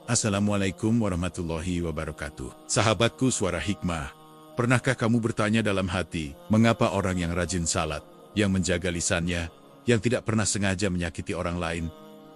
Assalamualaikum warahmatullahi wabarakatuh. Sahabatku suara hikmah, pernahkah kamu bertanya dalam hati, mengapa orang yang rajin salat, yang menjaga lisannya, yang tidak pernah sengaja menyakiti orang lain,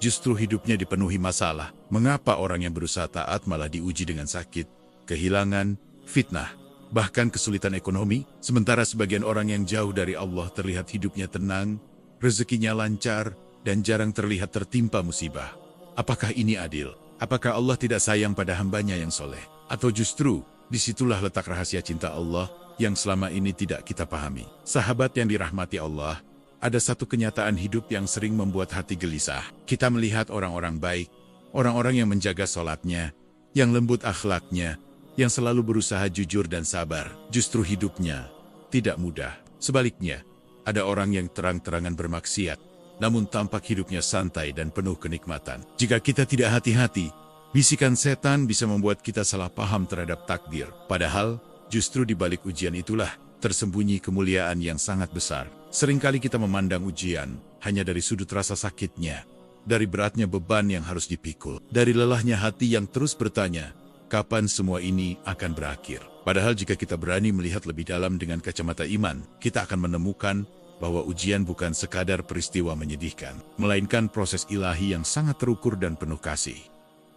justru hidupnya dipenuhi masalah? Mengapa orang yang berusaha taat malah diuji dengan sakit, kehilangan, fitnah, bahkan kesulitan ekonomi? Sementara sebagian orang yang jauh dari Allah terlihat hidupnya tenang, rezekinya lancar, dan jarang terlihat tertimpa musibah. Apakah ini adil? Apakah Allah tidak sayang pada hambanya yang soleh? Atau justru, disitulah letak rahasia cinta Allah yang selama ini tidak kita pahami. Sahabat yang dirahmati Allah, ada satu kenyataan hidup yang sering membuat hati gelisah. Kita melihat orang-orang baik, orang-orang yang menjaga sholatnya, yang lembut akhlaknya, yang selalu berusaha jujur dan sabar. Justru hidupnya tidak mudah. Sebaliknya, ada orang yang terang-terangan bermaksiat, namun tampak hidupnya santai dan penuh kenikmatan. Jika kita tidak hati-hati, bisikan setan bisa membuat kita salah paham terhadap takdir. Padahal, justru di balik ujian itulah tersembunyi kemuliaan yang sangat besar. Seringkali kita memandang ujian hanya dari sudut rasa sakitnya, dari beratnya beban yang harus dipikul, dari lelahnya hati yang terus bertanya, kapan semua ini akan berakhir? Padahal jika kita berani melihat lebih dalam dengan kacamata iman, kita akan menemukan bahwa ujian bukan sekadar peristiwa menyedihkan, melainkan proses ilahi yang sangat terukur dan penuh kasih.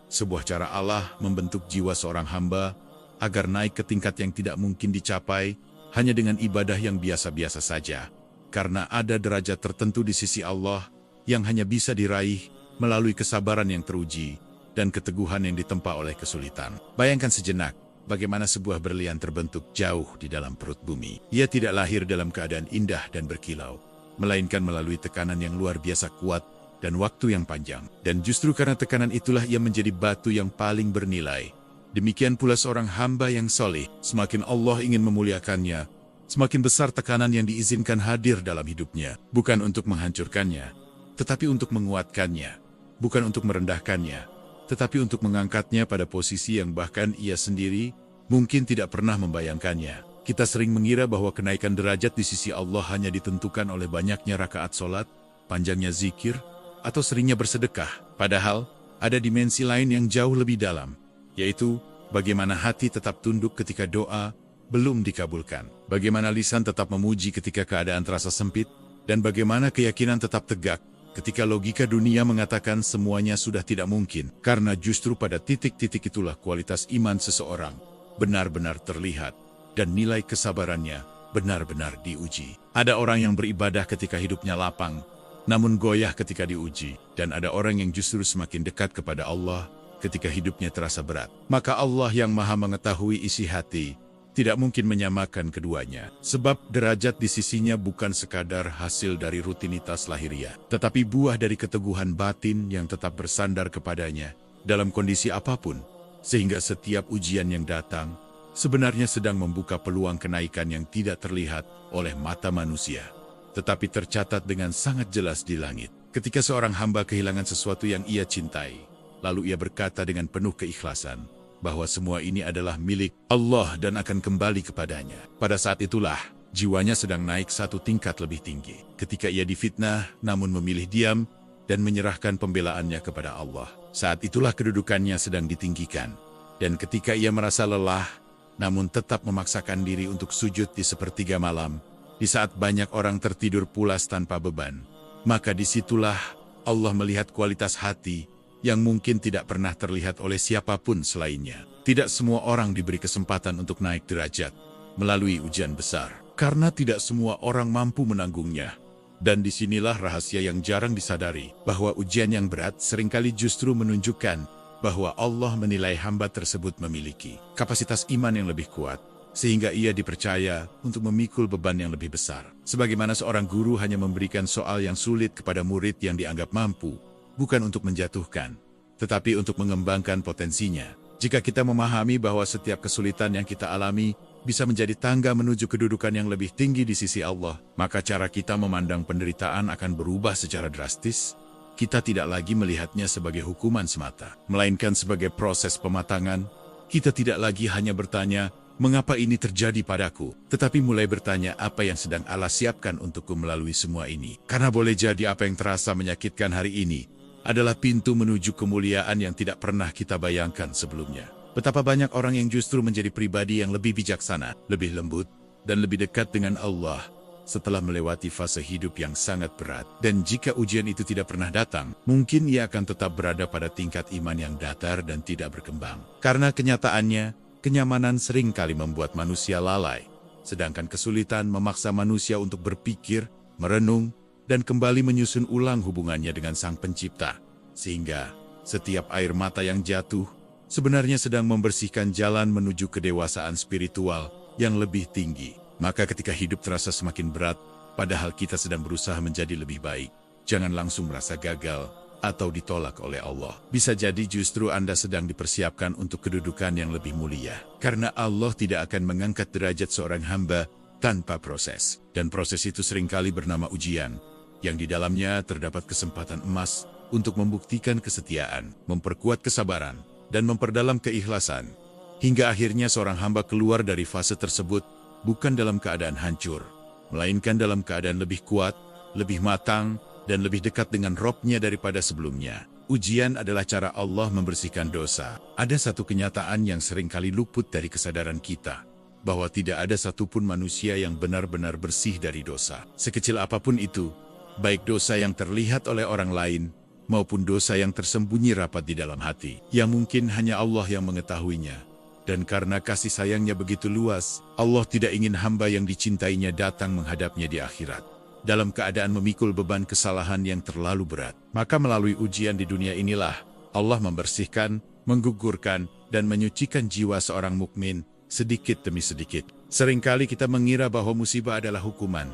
Sebuah cara Allah membentuk jiwa seorang hamba agar naik ke tingkat yang tidak mungkin dicapai hanya dengan ibadah yang biasa-biasa saja. Karena ada derajat tertentu di sisi Allah yang hanya bisa diraih melalui kesabaran yang teruji dan keteguhan yang ditempa oleh kesulitan. Bayangkan sejenak, bagaimana sebuah berlian terbentuk jauh di dalam perut bumi. Ia tidak lahir dalam keadaan indah dan berkilau, melainkan melalui tekanan yang luar biasa kuat dan waktu yang panjang. Dan justru karena tekanan itulah ia menjadi batu yang paling bernilai. Demikian pula seorang hamba yang soleh, semakin Allah ingin memuliakannya, semakin besar tekanan yang diizinkan hadir dalam hidupnya. Bukan untuk menghancurkannya, tetapi untuk menguatkannya. Bukan untuk merendahkannya, tetapi untuk mengangkatnya pada posisi yang bahkan ia sendiri mungkin tidak pernah membayangkannya. Kita sering mengira bahwa kenaikan derajat di sisi Allah hanya ditentukan oleh banyaknya rakaat solat, panjangnya zikir, atau seringnya bersedekah. Padahal, ada dimensi lain yang jauh lebih dalam, yaitu bagaimana hati tetap tunduk ketika doa belum dikabulkan, bagaimana lisan tetap memuji ketika keadaan terasa sempit, dan bagaimana keyakinan tetap tegak ketika logika dunia mengatakan semuanya sudah tidak mungkin. Karena justru pada titik-titik itulah kualitas iman seseorang benar-benar terlihat dan nilai kesabarannya benar-benar diuji. Ada orang yang beribadah ketika hidupnya lapang, namun goyah ketika diuji. Dan ada orang yang justru semakin dekat kepada Allah ketika hidupnya terasa berat. Maka Allah yang maha mengetahui isi hati tidak mungkin menyamakan keduanya. Sebab derajat di sisinya bukan sekadar hasil dari rutinitas lahiriah, tetapi buah dari keteguhan batin yang tetap bersandar kepadanya dalam kondisi apapun. Sehingga setiap ujian yang datang sebenarnya sedang membuka peluang kenaikan yang tidak terlihat oleh mata manusia, tetapi tercatat dengan sangat jelas di langit. Ketika seorang hamba kehilangan sesuatu yang ia cintai, lalu ia berkata dengan penuh keikhlasan bahwa semua ini adalah milik Allah dan akan kembali kepadanya. Pada saat itulah, jiwanya sedang naik satu tingkat lebih tinggi. Ketika ia difitnah, namun memilih diam dan menyerahkan pembelaannya kepada Allah. Saat itulah kedudukannya sedang ditinggikan. Dan ketika ia merasa lelah, namun tetap memaksakan diri untuk sujud di sepertiga malam, di saat banyak orang tertidur pulas tanpa beban, maka disitulah Allah melihat kualitas hati yang mungkin tidak pernah terlihat oleh siapapun selainnya. Tidak semua orang diberi kesempatan untuk naik derajat melalui ujian besar, karena tidak semua orang mampu menanggungnya. Dan disinilah rahasia yang jarang disadari, bahwa ujian yang berat seringkali justru menunjukkan bahwa Allah menilai hamba tersebut memiliki kapasitas iman yang lebih kuat, sehingga ia dipercaya untuk memikul beban yang lebih besar. Sebagaimana seorang guru hanya memberikan soal yang sulit kepada murid yang dianggap mampu, bukan untuk menjatuhkan, tetapi untuk mengembangkan potensinya. Jika kita memahami bahwa setiap kesulitan yang kita alami bisa menjadi tangga menuju kedudukan yang lebih tinggi di sisi Allah, maka cara kita memandang penderitaan akan berubah secara drastis. Kita tidak lagi melihatnya sebagai hukuman semata, melainkan sebagai proses pematangan. Kita tidak lagi hanya bertanya, mengapa ini terjadi padaku? Tetapi mulai bertanya apa yang sedang Allah siapkan untukku melalui semua ini. Karena boleh jadi apa yang terasa menyakitkan hari ini adalah pintu menuju kemuliaan yang tidak pernah kita bayangkan sebelumnya. Betapa banyak orang yang justru menjadi pribadi yang lebih bijaksana, lebih lembut, dan lebih dekat dengan Allah setelah melewati fase hidup yang sangat berat. Dan jika ujian itu tidak pernah datang, mungkin ia akan tetap berada pada tingkat iman yang datar dan tidak berkembang. Karena kenyataannya, kenyamanan sering kali membuat manusia lalai, sedangkan kesulitan memaksa manusia untuk berpikir, merenung, dan kembali menyusun ulang hubungannya dengan Sang Pencipta. Sehingga, setiap air mata yang jatuh, sebenarnya sedang membersihkan jalan menuju kedewasaan spiritual yang lebih tinggi. Maka ketika hidup terasa semakin berat, padahal kita sedang berusaha menjadi lebih baik, jangan langsung merasa gagal atau ditolak oleh Allah. Bisa jadi justru Anda sedang dipersiapkan untuk kedudukan yang lebih mulia. Karena Allah tidak akan mengangkat derajat seorang hamba tanpa proses. Dan proses itu seringkali bernama ujian, yang di dalamnya terdapat kesempatan emas untuk membuktikan kesetiaan, memperkuat kesabaran, dan memperdalam keikhlasan. Hingga akhirnya seorang hamba keluar dari fase tersebut bukan dalam keadaan hancur, melainkan dalam keadaan lebih kuat, lebih matang, dan lebih dekat dengan Robnya daripada sebelumnya. Ujian adalah cara Allah membersihkan dosa. Ada satu kenyataan yang seringkali luput dari kesadaran kita, bahwa tidak ada satupun manusia yang benar-benar bersih dari dosa. Sekecil apapun itu, baik dosa yang terlihat oleh orang lain, maupun dosa yang tersembunyi rapat di dalam hati, yang mungkin hanya Allah yang mengetahuinya. Dan karena kasih sayangnya begitu luas, Allah tidak ingin hamba yang dicintainya datang menghadapnya di akhirat dalam keadaan memikul beban kesalahan yang terlalu berat. Maka melalui ujian di dunia inilah, Allah membersihkan, menggugurkan, dan menyucikan jiwa seorang mukmin sedikit demi sedikit. Seringkali kita mengira bahwa musibah adalah hukuman,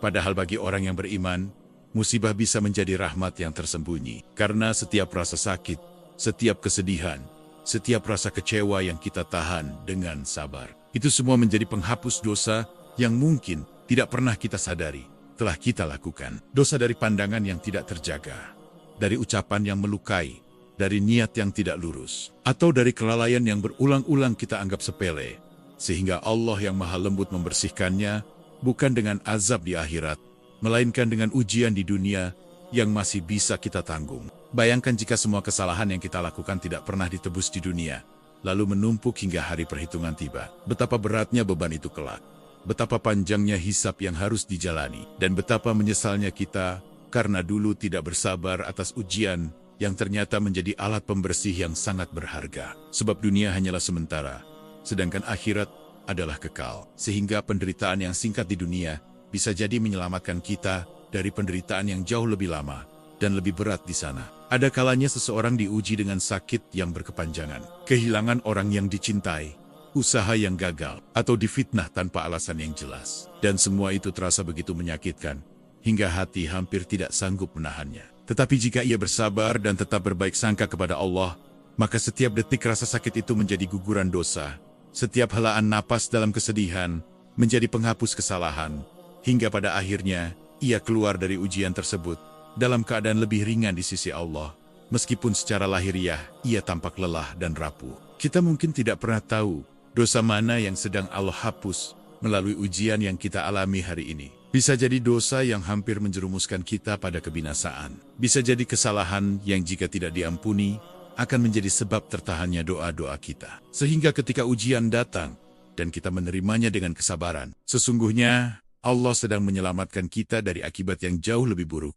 padahal bagi orang yang beriman, musibah bisa menjadi rahmat yang tersembunyi. Karena setiap rasa sakit, setiap kesedihan, setiap rasa kecewa yang kita tahan dengan sabar, itu semua menjadi penghapus dosa yang mungkin tidak pernah kita sadari telah kita lakukan. Dosa dari pandangan yang tidak terjaga, dari ucapan yang melukai, dari niat yang tidak lurus, atau dari kelalaian yang berulang-ulang kita anggap sepele, sehingga Allah yang maha lembut membersihkannya, bukan dengan azab di akhirat, melainkan dengan ujian di dunia yang masih bisa kita tanggung. Bayangkan jika semua kesalahan yang kita lakukan tidak pernah ditebus di dunia, lalu menumpuk hingga hari perhitungan tiba. Betapa beratnya beban itu kelak, betapa panjangnya hisab yang harus dijalani, dan betapa menyesalnya kita karena dulu tidak bersabar atas ujian yang ternyata menjadi alat pembersih yang sangat berharga. Sebab dunia hanyalah sementara, sedangkan akhirat adalah kekal. Sehingga penderitaan yang singkat di dunia bisa jadi menyelamatkan kita dari penderitaan yang jauh lebih lama dan lebih berat di sana. Ada kalanya seseorang diuji dengan sakit yang berkepanjangan, kehilangan orang yang dicintai, usaha yang gagal, atau difitnah tanpa alasan yang jelas. Dan semua itu terasa begitu menyakitkan, hingga hati hampir tidak sanggup menahannya. Tetapi jika ia bersabar dan tetap berbaik sangka kepada Allah, maka setiap detik rasa sakit itu menjadi guguran dosa. Setiap helaan napas dalam kesedihan menjadi penghapus kesalahan, hingga pada akhirnya ia keluar dari ujian tersebut dalam keadaan lebih ringan di sisi Allah, meskipun secara lahiriah ia tampak lelah dan rapuh. Kita mungkin tidak pernah tahu dosa mana yang sedang Allah hapus melalui ujian yang kita alami hari ini. Bisa jadi dosa yang hampir menjerumuskan kita pada kebinasaan. Bisa jadi kesalahan yang jika tidak diampuni akan menjadi sebab tertahannya doa-doa kita. Sehingga ketika ujian datang dan kita menerimanya dengan kesabaran, sesungguhnya Allah sedang menyelamatkan kita dari akibat yang jauh lebih buruk.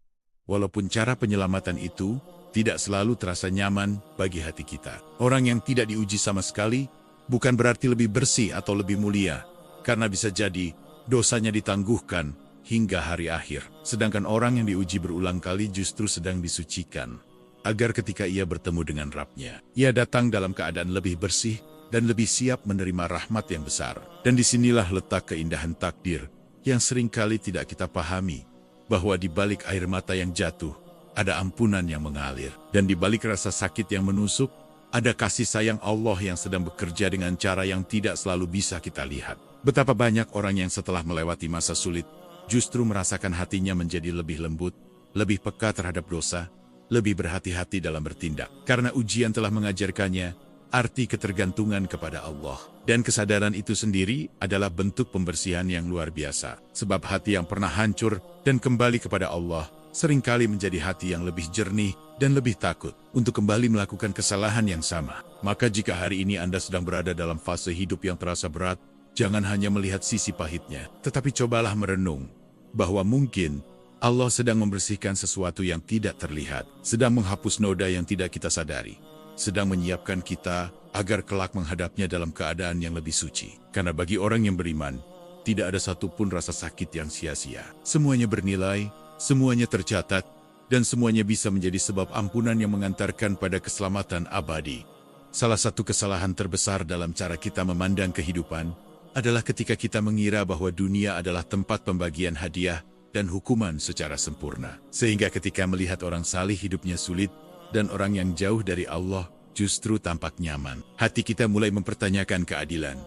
Walaupun cara penyelamatan itu tidak selalu terasa nyaman bagi hati kita. Orang yang tidak diuji sama sekali bukan berarti lebih bersih atau lebih mulia, karena bisa jadi dosanya ditangguhkan hingga hari akhir. Sedangkan orang yang diuji berulang kali justru sedang disucikan, agar ketika ia bertemu dengan Rabb-Nya, ia datang dalam keadaan lebih bersih dan lebih siap menerima rahmat yang besar. Dan disinilah letak keindahan takdir yang seringkali tidak kita pahami, bahwa di balik air mata yang jatuh, ada ampunan yang mengalir. Dan di balik rasa sakit yang menusuk, ada kasih sayang Allah yang sedang bekerja dengan cara yang tidak selalu bisa kita lihat. Betapa banyak orang yang setelah melewati masa sulit, justru merasakan hatinya menjadi lebih lembut, lebih peka terhadap dosa, lebih berhati-hati dalam bertindak. Karena ujian telah mengajarkannya arti ketergantungan kepada Allah. Dan kesadaran itu sendiri adalah bentuk pembersihan yang luar biasa. Sebab hati yang pernah hancur dan kembali kepada Allah seringkali menjadi hati yang lebih jernih dan lebih takut untuk kembali melakukan kesalahan yang sama. Maka jika hari ini Anda sedang berada dalam fase hidup yang terasa berat, jangan hanya melihat sisi pahitnya, tetapi cobalah merenung bahwa mungkin Allah sedang membersihkan sesuatu yang tidak terlihat, sedang menghapus noda yang tidak kita sadari, sedang menyiapkan kita agar kelak menghadapnya dalam keadaan yang lebih suci. Karena bagi orang yang beriman, tidak ada satupun rasa sakit yang sia-sia. Semuanya bernilai, semuanya tercatat, dan semuanya bisa menjadi sebab ampunan yang mengantarkan pada keselamatan abadi. Salah satu kesalahan terbesar dalam cara kita memandang kehidupan adalah ketika kita mengira bahwa dunia adalah tempat pembagian hadiah dan hukuman secara sempurna. Sehingga ketika melihat orang salih hidupnya sulit dan orang yang jauh dari Allah justru tampak nyaman, hati kita mulai mempertanyakan keadilan.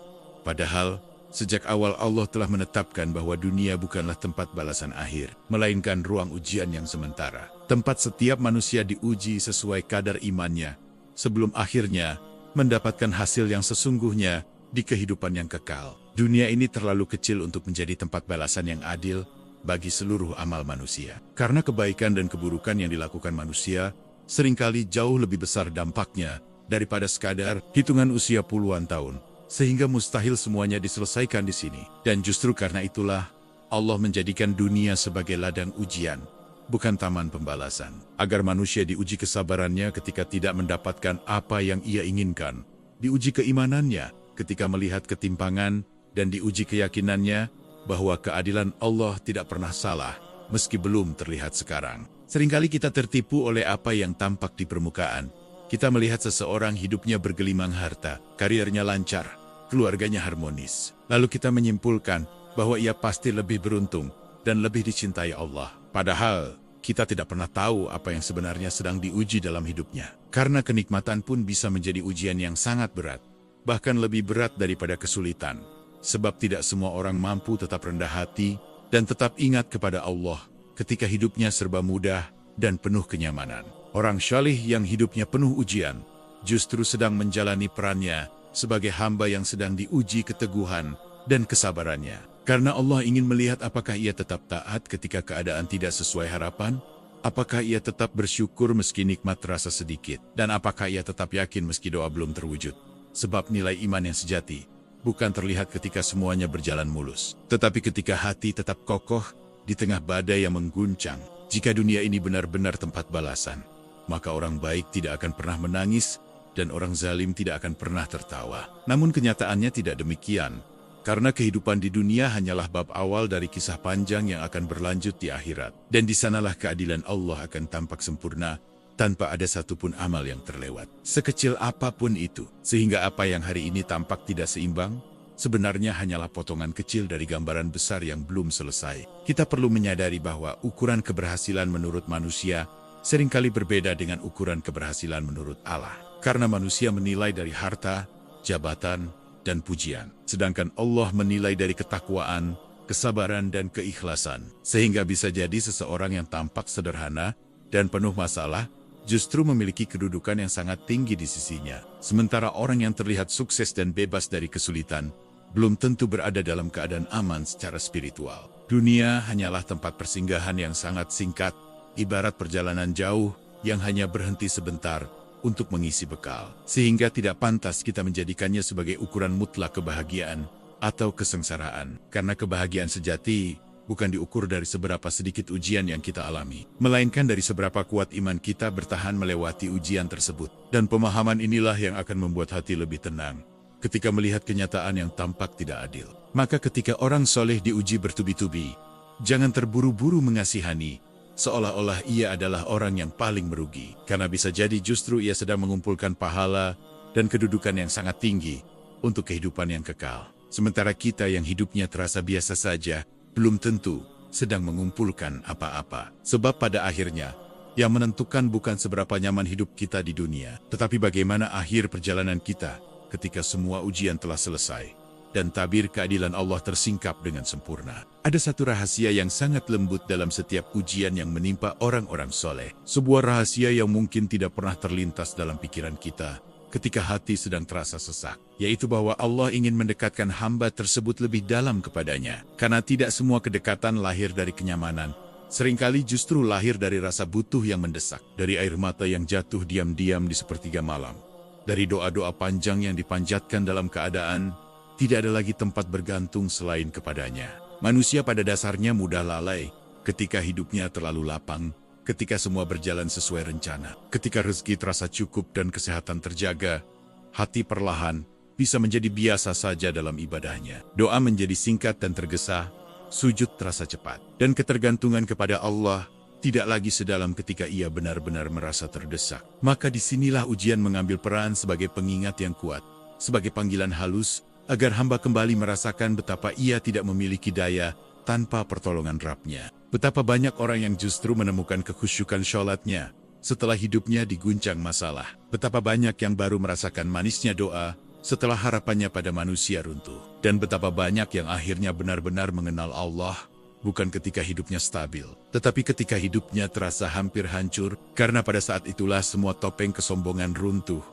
Padahal, sejak awal Allah telah menetapkan bahwa dunia bukanlah tempat balasan akhir, melainkan ruang ujian yang sementara. Tempat setiap manusia diuji sesuai kadar imannya, sebelum akhirnya mendapatkan hasil yang sesungguhnya di kehidupan yang kekal. Dunia ini terlalu kecil untuk menjadi tempat balasan yang adil bagi seluruh amal manusia. Karena kebaikan dan keburukan yang dilakukan manusia seringkali jauh lebih besar dampaknya daripada sekadar hitungan usia puluhan tahun, sehingga mustahil semuanya diselesaikan di sini. Dan justru karena itulah Allah menjadikan dunia sebagai ladang ujian, bukan taman pembalasan, agar manusia diuji kesabarannya ketika tidak mendapatkan apa yang ia inginkan, diuji keimanannya ketika melihat ketimpangan, dan diuji keyakinannya bahwa keadilan Allah tidak pernah salah meski belum terlihat sekarang. Seringkali kita tertipu oleh apa yang tampak di permukaan. Kita melihat seseorang hidupnya bergelimang harta, karirnya lancar, keluarganya harmonis. Lalu kita menyimpulkan bahwa ia pasti lebih beruntung dan lebih dicintai Allah. Padahal, kita tidak pernah tahu apa yang sebenarnya sedang diuji dalam hidupnya. Karena kenikmatan pun bisa menjadi ujian yang sangat berat, bahkan lebih berat daripada kesulitan. Sebab tidak semua orang mampu tetap rendah hati dan tetap ingat kepada Allah ketika hidupnya serba mudah dan penuh kenyamanan. Orang syalih yang hidupnya penuh ujian justru sedang menjalani perannya sebagai hamba yang sedang diuji keteguhan dan kesabarannya. Karena Allah ingin melihat apakah ia tetap taat ketika keadaan tidak sesuai harapan, apakah ia tetap bersyukur meski nikmat terasa sedikit, dan apakah ia tetap yakin meski doa belum terwujud. Sebab nilai iman yang sejati bukan terlihat ketika semuanya berjalan mulus, tetapi ketika hati tetap kokoh di tengah badai yang mengguncang. Jika dunia ini benar-benar tempat balasan, maka orang baik tidak akan pernah menangis dan orang zalim tidak akan pernah tertawa. Namun kenyataannya tidak demikian, karena kehidupan di dunia hanyalah bab awal dari kisah panjang yang akan berlanjut di akhirat. Dan di sanalah keadilan Allah akan tampak sempurna, tanpa ada satupun amal yang terlewat, sekecil apapun itu. Sehingga apa yang hari ini tampak tidak seimbang, sebenarnya hanyalah potongan kecil dari gambaran besar yang belum selesai. Kita perlu menyadari bahwa ukuran keberhasilan menurut manusia seringkali berbeda dengan ukuran keberhasilan menurut Allah. Karena manusia menilai dari harta, jabatan, dan pujian. Sedangkan Allah menilai dari ketakwaan, kesabaran, dan keikhlasan. Sehingga bisa jadi seseorang yang tampak sederhana dan penuh masalah justru memiliki kedudukan yang sangat tinggi di sisinya. Sementara orang yang terlihat sukses dan bebas dari kesulitan belum tentu berada dalam keadaan aman secara spiritual. Dunia hanyalah tempat persinggahan yang sangat singkat, ibarat perjalanan jauh yang hanya berhenti sebentar untuk mengisi bekal. Sehingga tidak pantas kita menjadikannya sebagai ukuran mutlak kebahagiaan atau kesengsaraan. Karena kebahagiaan sejati bukan diukur dari seberapa sedikit ujian yang kita alami, melainkan dari seberapa kuat iman kita bertahan melewati ujian tersebut. Dan pemahaman inilah yang akan membuat hati lebih tenang ketika melihat kenyataan yang tampak tidak adil. Maka ketika orang soleh diuji bertubi-tubi, jangan terburu-buru mengasihani, seolah-olah ia adalah orang yang paling merugi. Karena bisa jadi justru ia sedang mengumpulkan pahala dan kedudukan yang sangat tinggi untuk kehidupan yang kekal. Sementara kita yang hidupnya terasa biasa saja, belum tentu sedang mengumpulkan apa-apa. Sebab pada akhirnya, yang menentukan bukan seberapa nyaman hidup kita di dunia, tetapi bagaimana akhir perjalanan kita ketika semua ujian telah selesai dan tabir keadilan Allah tersingkap dengan sempurna. Ada satu rahasia yang sangat lembut dalam setiap ujian yang menimpa orang-orang soleh. Sebuah rahasia yang mungkin tidak pernah terlintas dalam pikiran kita ketika hati sedang terasa sesak, yaitu bahwa Allah ingin mendekatkan hamba tersebut lebih dalam kepadanya. Karena tidak semua kedekatan lahir dari kenyamanan, seringkali justru lahir dari rasa butuh yang mendesak, dari air mata yang jatuh diam-diam di sepertiga malam, dari doa-doa panjang yang dipanjatkan dalam keadaan tidak ada lagi tempat bergantung selain kepadanya. Manusia pada dasarnya mudah lalai ketika hidupnya terlalu lapang, ketika semua berjalan sesuai rencana, ketika rezeki terasa cukup dan kesehatan terjaga, hati perlahan bisa menjadi biasa saja dalam ibadahnya. Doa menjadi singkat dan tergesa, sujud terasa cepat, dan ketergantungan kepada Allah tidak lagi sedalam ketika ia benar-benar merasa terdesak. Maka disinilah ujian mengambil peran sebagai pengingat yang kuat, sebagai panggilan halus, agar hamba kembali merasakan betapa ia tidak memiliki daya tanpa pertolongan Rabb-nya. Betapa banyak orang yang justru menemukan kekhusyukan sholatnya setelah hidupnya diguncang masalah. Betapa banyak yang baru merasakan manisnya doa setelah harapannya pada manusia runtuh. Dan betapa banyak yang akhirnya benar-benar mengenal Allah, bukan ketika hidupnya stabil, tetapi ketika hidupnya terasa hampir hancur, karena pada saat itulah semua topeng kesombongan runtuh.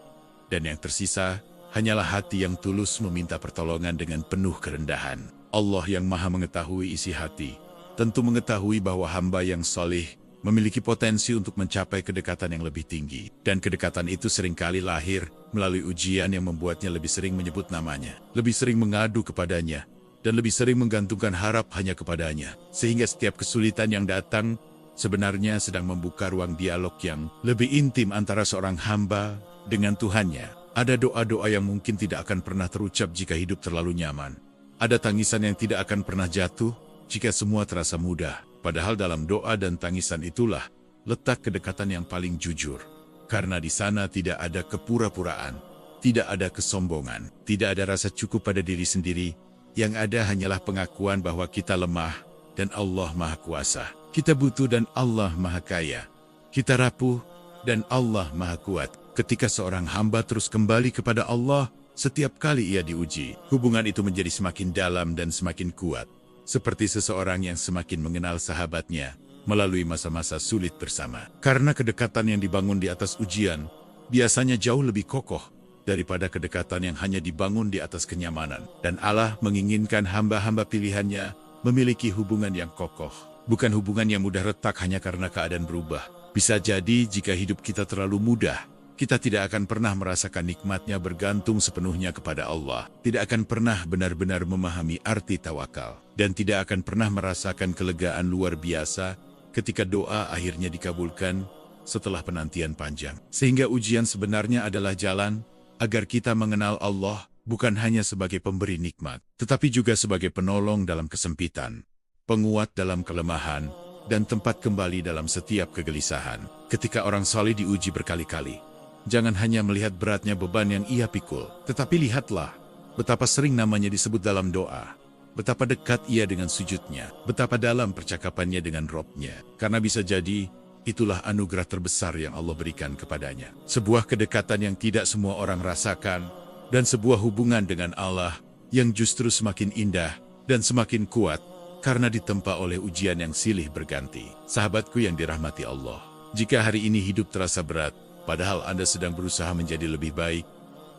Dan yang tersisa hanyalah hati yang tulus meminta pertolongan dengan penuh kerendahan. Allah yang maha mengetahui isi hati, tentu mengetahui bahwa hamba yang soleh memiliki potensi untuk mencapai kedekatan yang lebih tinggi. Dan kedekatan itu seringkali lahir melalui ujian yang membuatnya lebih sering menyebut namanya, lebih sering mengadu kepadanya, dan lebih sering menggantungkan harap hanya kepadanya. Sehingga setiap kesulitan yang datang sebenarnya sedang membuka ruang dialog yang lebih intim antara seorang hamba dengan Tuhannya. Ada doa-doa yang mungkin tidak akan pernah terucap jika hidup terlalu nyaman. Ada tangisan yang tidak akan pernah jatuh jika semua terasa mudah. Padahal dalam doa dan tangisan itulah letak kedekatan yang paling jujur. Karena di sana tidak ada kepura-puraan, tidak ada kesombongan, tidak ada rasa cukup pada diri sendiri. Yang ada hanyalah pengakuan bahwa kita lemah dan Allah Maha Kuasa. Kita butuh dan Allah Maha Kaya. Kita rapuh dan Allah Maha Kuat. Ketika seorang hamba terus kembali kepada Allah, setiap kali ia diuji, hubungan itu menjadi semakin dalam dan semakin kuat. Seperti seseorang yang semakin mengenal sahabatnya melalui masa-masa sulit bersama. Karena kedekatan yang dibangun di atas ujian biasanya jauh lebih kokoh daripada kedekatan yang hanya dibangun di atas kenyamanan. Dan Allah menginginkan hamba-hamba pilihannya memiliki hubungan yang kokoh. Bukan hubungan yang mudah retak hanya karena keadaan berubah. Bisa jadi jika hidup kita terlalu mudah, kita tidak akan pernah merasakan nikmatnya bergantung sepenuhnya kepada Allah. Tidak akan pernah benar-benar memahami arti tawakal. Dan tidak akan pernah merasakan kelegaan luar biasa ketika doa akhirnya dikabulkan setelah penantian panjang. Sehingga ujian sebenarnya adalah jalan agar kita mengenal Allah bukan hanya sebagai pemberi nikmat, tetapi juga sebagai penolong dalam kesempitan, penguat dalam kelemahan, dan tempat kembali dalam setiap kegelisahan. Ketika orang saleh diuji berkali-kali, jangan hanya melihat beratnya beban yang ia pikul, tetapi lihatlah betapa sering namanya disebut dalam doa, betapa dekat ia dengan sujudnya, betapa dalam percakapannya dengan Rabb-nya. Karena bisa jadi itulah anugerah terbesar yang Allah berikan kepadanya. Sebuah kedekatan yang tidak semua orang rasakan, dan sebuah hubungan dengan Allah yang justru semakin indah dan semakin kuat karena ditempa oleh ujian yang silih berganti. Sahabatku yang dirahmati Allah, jika hari ini hidup terasa berat, padahal Anda sedang berusaha menjadi lebih baik,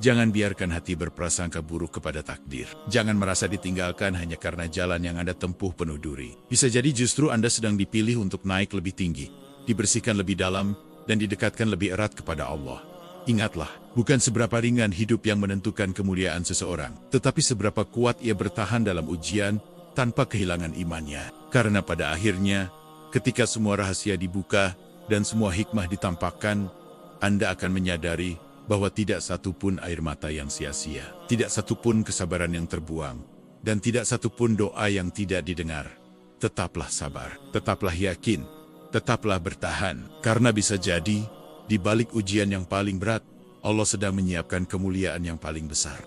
jangan biarkan hati berprasangka buruk kepada takdir. Jangan merasa ditinggalkan hanya karena jalan yang Anda tempuh penuh duri. Bisa jadi justru Anda sedang dipilih untuk naik lebih tinggi, dibersihkan lebih dalam, dan didekatkan lebih erat kepada Allah. Ingatlah, bukan seberapa ringan hidup yang menentukan kemuliaan seseorang, tetapi seberapa kuat ia bertahan dalam ujian tanpa kehilangan imannya. Karena pada akhirnya, ketika semua rahasia dibuka dan semua hikmah ditampakkan, Anda akan menyadari bahwa tidak satupun air mata yang sia-sia, tidak satupun kesabaran yang terbuang, dan tidak satupun doa yang tidak didengar. Tetaplah sabar, tetaplah yakin, tetaplah bertahan, karena bisa jadi, di balik ujian yang paling berat, Allah sedang menyiapkan kemuliaan yang paling besar.